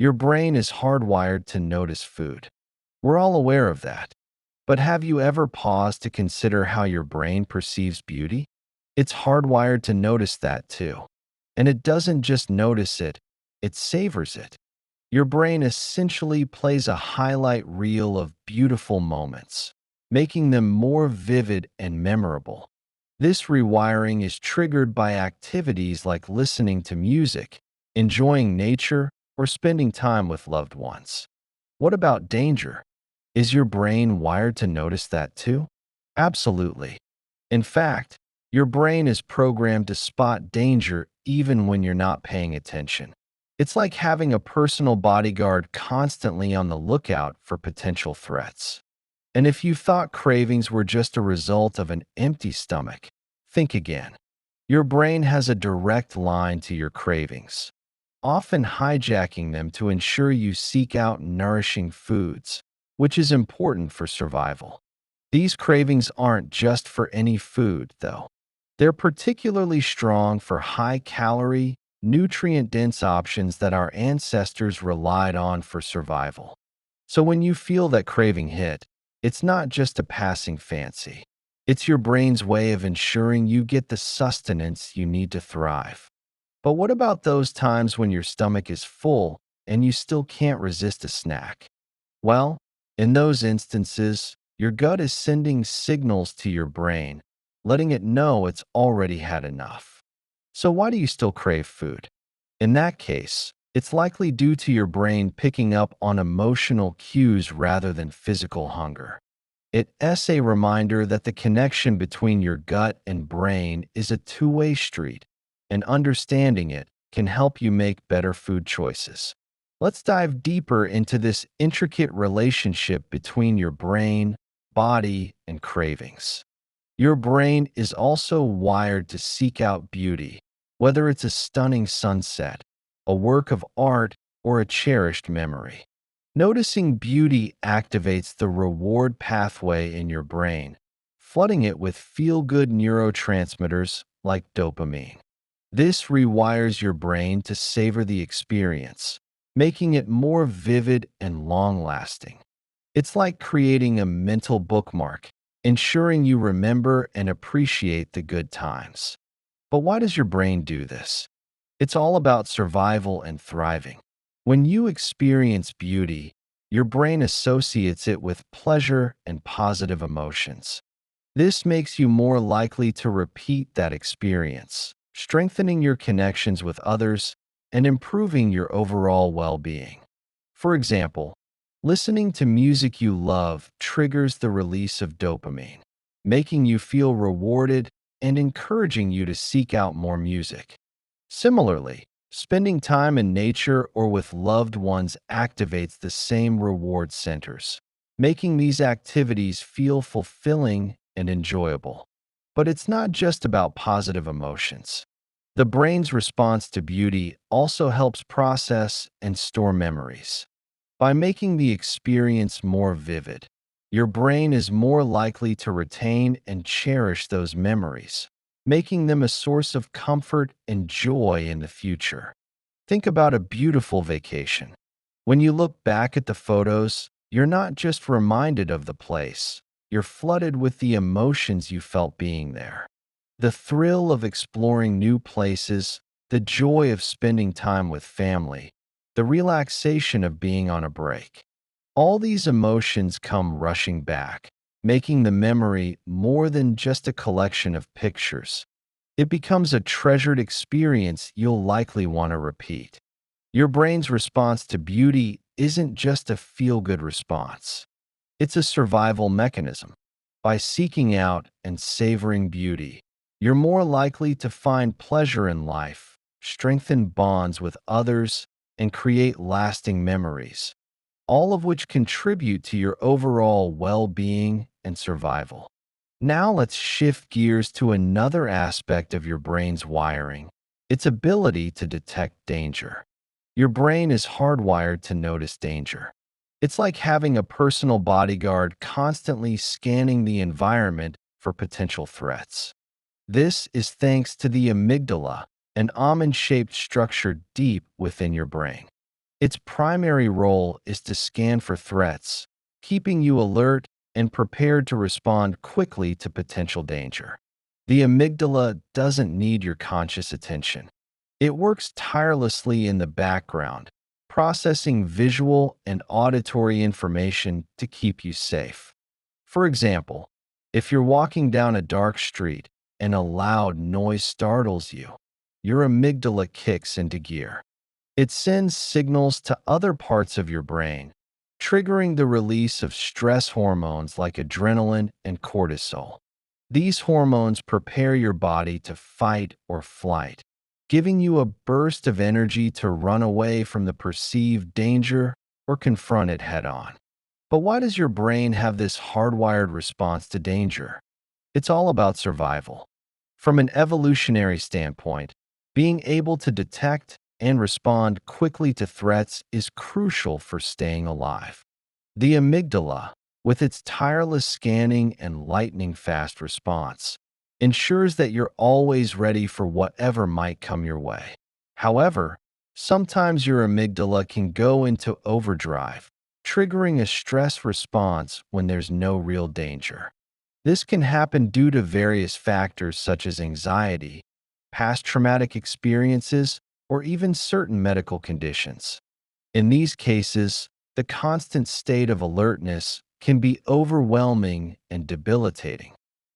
Your brain is hardwired to notice food. We're all aware of that. But have you ever paused to consider how your brain perceives beauty? It's hardwired to notice that too. And it doesn't just notice it, it savors it. Your brain essentially plays a highlight reel of beautiful moments, making them more vivid and memorable. This rewiring is triggered by activities like listening to music, enjoying nature, or spending time with loved ones. What about danger? Is your brain wired to notice that too? Absolutely. In fact, your brain is programmed to spot danger even when you're not paying attention. It's like having a personal bodyguard constantly on the lookout for potential threats. And if you thought cravings were just a result of an empty stomach, think again. Your brain has a direct line to your cravings, often hijacking them to ensure you seek out nourishing foods, which is important for survival. These cravings aren't just for any food, though. They're particularly strong for high-calorie, nutrient-dense options that our ancestors relied on for survival. So when you feel that craving hit, it's not just a passing fancy. It's your brain's way of ensuring you get the sustenance you need to thrive. But what about those times when your stomach is full and you still can't resist a snack? Well, in those instances, your gut is sending signals to your brain, letting it know it's already had enough. So why do you still crave food? In that case, it's likely due to your brain picking up on emotional cues rather than physical hunger. It's a reminder that the connection between your gut and brain is a two-way street, and understanding it can help you make better food choices. Let's dive deeper into this intricate relationship between your brain, body, and cravings. Your brain is also wired to seek out beauty, whether it's a stunning sunset, a work of art, or a cherished memory. Noticing beauty activates the reward pathway in your brain, flooding it with feel-good neurotransmitters like dopamine. This rewires your brain to savor the experience, making it more vivid and long-lasting. It's like creating a mental bookmark, ensuring you remember and appreciate the good times. But why does your brain do this? It's all about survival and thriving. When you experience beauty, your brain associates it with pleasure and positive emotions. This makes you more likely to repeat that experience, strengthening your connections with others and improving your overall well-being. For example, listening to music you love triggers the release of dopamine, making you feel rewarded and encouraging you to seek out more music. Similarly, spending time in nature or with loved ones activates the same reward centers, making these activities feel fulfilling and enjoyable. But it's not just about positive emotions. The brain's response to beauty also helps process and store memories. By making the experience more vivid, your brain is more likely to retain and cherish those memories, making them a source of comfort and joy in the future. Think about a beautiful vacation. When you look back at the photos, you're not just reminded of the place, you're flooded with the emotions you felt being there. The thrill of exploring new places, the joy of spending time with family, the relaxation of being on a break. All these emotions come rushing back, making the memory more than just a collection of pictures. It becomes a treasured experience you'll likely want to repeat. Your brain's response to beauty isn't just a feel-good response. It's a survival mechanism. By seeking out and savoring beauty, you're more likely to find pleasure in life, strengthen bonds with others, and create lasting memories, all of which contribute to your overall well-being and survival. Now let's shift gears to another aspect of your brain's wiring, its ability to detect danger. Your brain is hardwired to notice danger. It's like having a personal bodyguard constantly scanning the environment for potential threats. This is thanks to the amygdala, an almond-shaped structure deep within your brain. Its primary role is to scan for threats, keeping you alert and prepared to respond quickly to potential danger. The amygdala doesn't need your conscious attention. It works tirelessly in the background, processing visual and auditory information to keep you safe. For example, if you're walking down a dark street and a loud noise startles you, your amygdala kicks into gear. It sends signals to other parts of your brain, triggering the release of stress hormones like adrenaline and cortisol. These hormones prepare your body to fight or flight, giving you a burst of energy to run away from the perceived danger or confront it head on. But why does your brain have this hardwired response to danger? It's all about survival. From an evolutionary standpoint, being able to detect and respond quickly to threats is crucial for staying alive. The amygdala, with its tireless scanning and lightning-fast response, ensures that you're always ready for whatever might come your way. However, sometimes your amygdala can go into overdrive, triggering a stress response when there's no real danger. This can happen due to various factors such as anxiety, past traumatic experiences, or even certain medical conditions. In these cases, the constant state of alertness can be overwhelming and debilitating.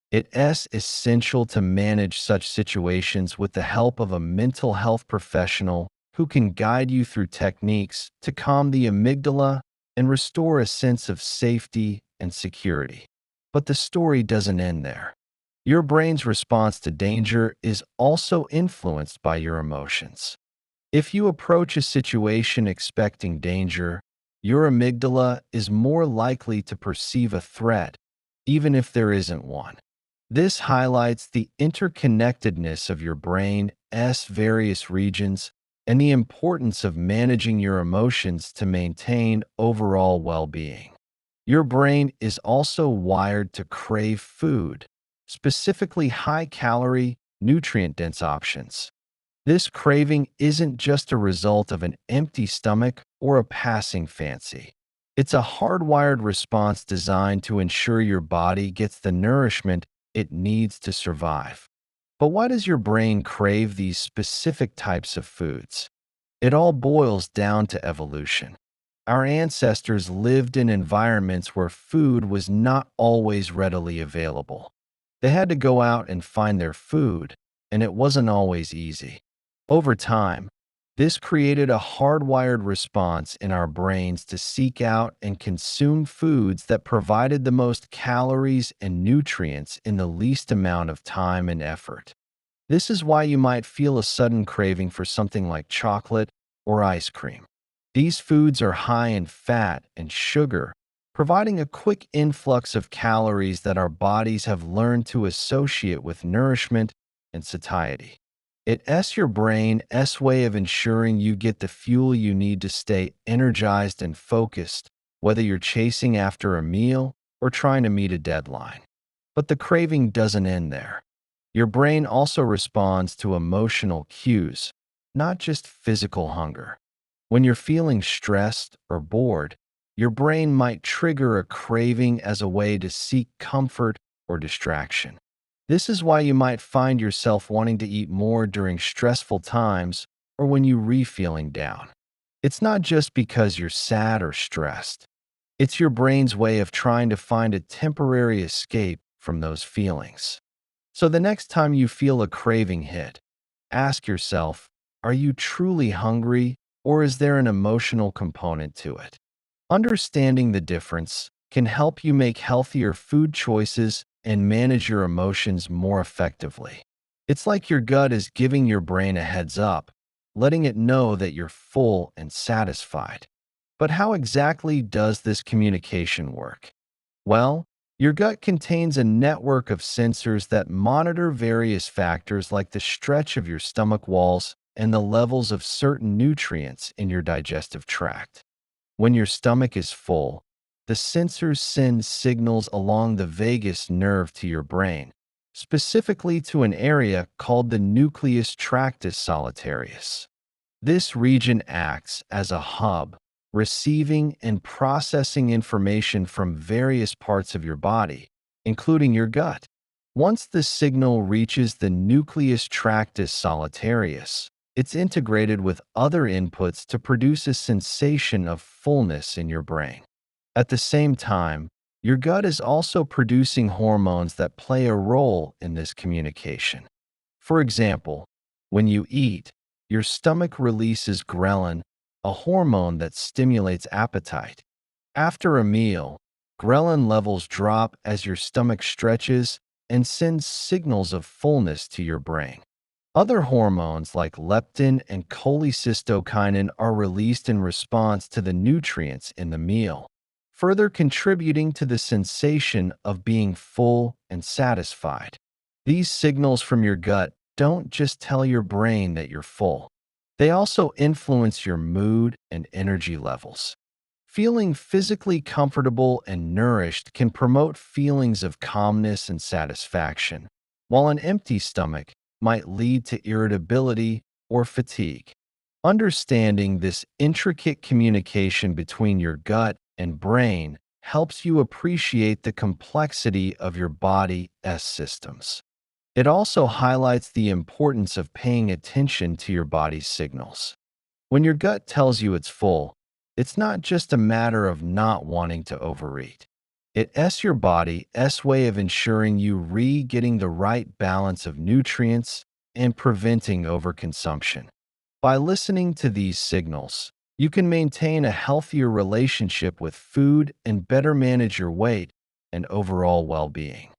It's essential to manage such situations with the help of a mental health professional who can guide you through techniques to calm the amygdala and restore a sense of safety and security. But the story doesn't end there. Your brain's response to danger is also influenced by your emotions. If you approach a situation expecting danger, your amygdala is more likely to perceive a threat, even if there isn't one. This highlights the interconnectedness of your brain's various regions and the importance of managing your emotions to maintain overall well-being. Your brain is also wired to crave food, specifically high-calorie, nutrient-dense options. This craving isn't just a result of an empty stomach or a passing fancy. It's a hardwired response designed to ensure your body gets the nourishment it needs to survive. But why does your brain crave these specific types of foods? It all boils down to evolution. Our ancestors lived in environments where food was not always readily available. They had to go out and find their food, and it wasn't always easy. Over time, this created a hardwired response in our brains to seek out and consume foods that provided the most calories and nutrients in the least amount of time and effort. This is why you might feel a sudden craving for something like chocolate or ice cream. These foods are high in fat and sugar, providing a quick influx of calories that our bodies have learned to associate with nourishment and satiety. It's your brain's way of ensuring you get the fuel you need to stay energized and focused, whether you're chasing after a meal or trying to meet a deadline. But the craving doesn't end there. Your brain also responds to emotional cues, not just physical hunger. When you're feeling stressed or bored, your brain might trigger a craving as a way to seek comfort or distraction. This is why you might find yourself wanting to eat more during stressful times or when you're feeling down. It's not just because you're sad or stressed. It's your brain's way of trying to find a temporary escape from those feelings. So the next time you feel a craving hit, ask yourself, are you truly hungry or is there an emotional component to it? Understanding the difference can help you make healthier food choices and manage your emotions more effectively. It's like your gut is giving your brain a heads up, letting it know that you're full and satisfied. But how exactly does this communication work? Well, your gut contains a network of sensors that monitor various factors like the stretch of your stomach walls and the levels of certain nutrients in your digestive tract. When your stomach is full, the sensors send signals along the vagus nerve to your brain, specifically to an area called the nucleus tractus solitarius. This region acts as a hub, receiving and processing information from various parts of your body, including your gut. Once the signal reaches the nucleus tractus solitarius, it's integrated with other inputs to produce a sensation of fullness in your brain. At the same time, your gut is also producing hormones that play a role in this communication. For example, when you eat, your stomach releases ghrelin, a hormone that stimulates appetite. After a meal, ghrelin levels drop as your stomach stretches and sends signals of fullness to your brain. Other hormones like leptin and cholecystokinin are released in response to the nutrients in the meal, further contributing to the sensation of being full and satisfied. These signals from your gut don't just tell your brain that you're full. They also influence your mood and energy levels. Feeling physically comfortable and nourished can promote feelings of calmness and satisfaction, while an empty stomach might lead to irritability or fatigue. Understanding this intricate communication between your gut and brain helps you appreciate the complexity of your body's systems. It also highlights the importance of paying attention to your body's signals. When your gut tells you it's full, it's not just a matter of not wanting to overeat. It's your body's way of ensuring you getting the right balance of nutrients and preventing overconsumption. By listening to these signals, you can maintain a healthier relationship with food and better manage your weight and overall well-being.